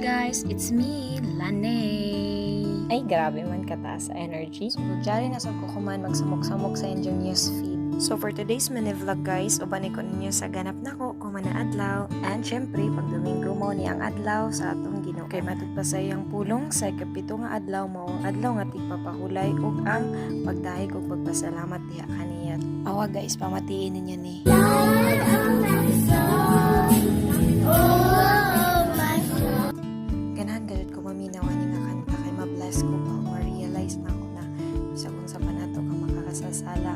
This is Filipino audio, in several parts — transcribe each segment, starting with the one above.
guys, it's me, Lane. Ay, grabe man kataas sa energy. So, dyan na sa kukuman magsamok-samok sa inyong newsfeed. So, for today's mini vlog guys, ubani ko ninyo sa ganap na ko, kumana adlaw. And syempre, pag Domingo mo ni ang adlaw sa atong Ginoo. Kay matod pa sa iyang pulong sa ikapito nga adlaw mo, adlaw nga tigpapahulay ug ang pagdahig ug pagpasalamat diha kaniyat. Awa guys, pamatiin ninyo ni. Ganahan galit ko maminawan ni nga kanta kay ma-bless ko pa ma-realize na ako na sa kung sa panato ka makakasasala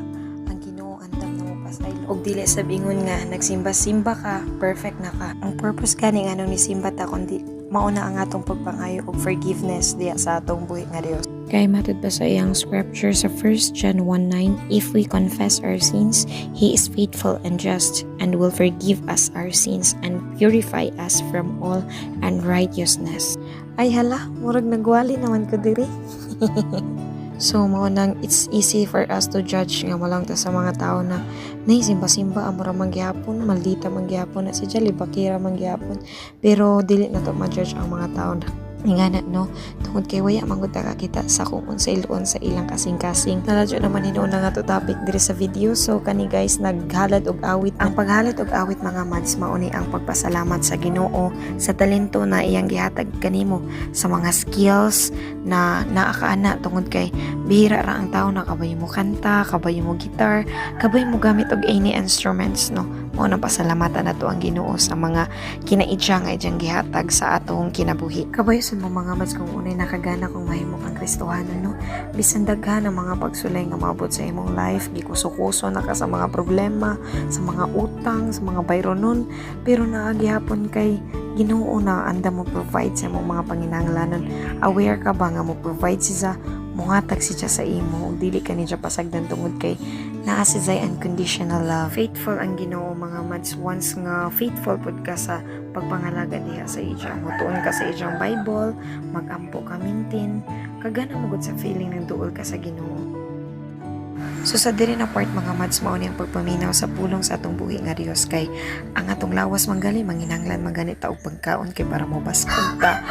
ang Ginoo andam na mo pasaylo og dili sa bingon nga nagsimba-simba ka perfect na ka. Ang purpose gani nga ni simba ta kundi mauna ang atong pagpangayo og forgiveness diya sa atong buhi nga Dios. Kay matod pa sa iyang scripture sa 1 John 1:9, if we confess our sins, He is faithful and just and will forgive us our sins and purify us from all unrighteousness. Ay hala, murag nagwali naman ko diri. So, mao nang it's easy for us to judge nga malang ta sa mga tao na simba-simba amura manggihapon, maldita manggihapon na si Jali bakira manggihapon. Pero dili na to ma-judge ang mga tao na ingana no tungod kay waya manggod ta kita sa kung unsa iluon sa ilang kasing-kasing. Naladyo naman hinuon nga to topic diri sa video. So kani guys naghalad og awit. Ang paghalad og awit mga mads mao ni ang pagpasalamat sa Ginoo sa talento na iyang gihatag kanimo, sa mga skills na naakaana tungod kay bihira ra ang tao na kabayo mo kanta, kabayo mo gitar, kabayo mo gamit og any instruments no. Mao na pasalamatan nato ang Ginoo sa mga kinaidya nga iyang gihatag sa atong kinabuhi. Kabayo sa mga mads kung unay nakagana kung mahimo kang Kristohano no. Bisan daghan ang mga pagsulay nga maabot sa imong life, gikuso-kuso na ka sa mga problema, sa mga utang, sa mga bayronon, pero naagihapon kay Ginoo na anda mo provide sa imong mga panginahanglanon. Aware ka ba nga mo provide siya, muhatag siya sa imo ug dili ka niya pasagdan tungod kay naa siya unconditional love. Faithful ang Ginoo mga mads once nga faithful pud ka sa pagpangalaga diha sa iya. Mutuon ka sa iyang Bible, magampo ka mintin, kagana mo gud sa feeling ng duol ka sa Ginoo. So sa diri na part mga mads mao ni ang pagpaminaw sa pulong sa atong buhi nga Dios kay ang atong lawas manggali manginanglan maganita og pagkaon kay para mo baskog ta.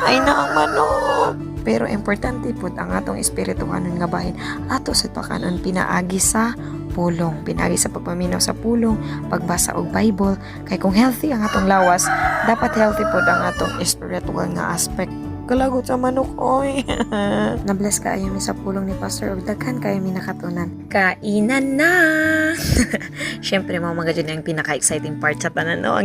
Ay na ang manok. Pero importante pud ang atong espirituhanon nga bahin ato sa pakanon pinaagi sa pulong, pinaagi sa pagpaminaw sa pulong, pagbasa og Bible kay kung healthy ang atong lawas, dapat healthy pud ang atong spiritual nga aspect. Kalagot sa manok, oy. Na-bless ka ayo mi sa pulong ni Pastor ug daghan kayo mi nakatunan. Kainan na. Syempre mga dyan yung pinaka-exciting part sa tanan no.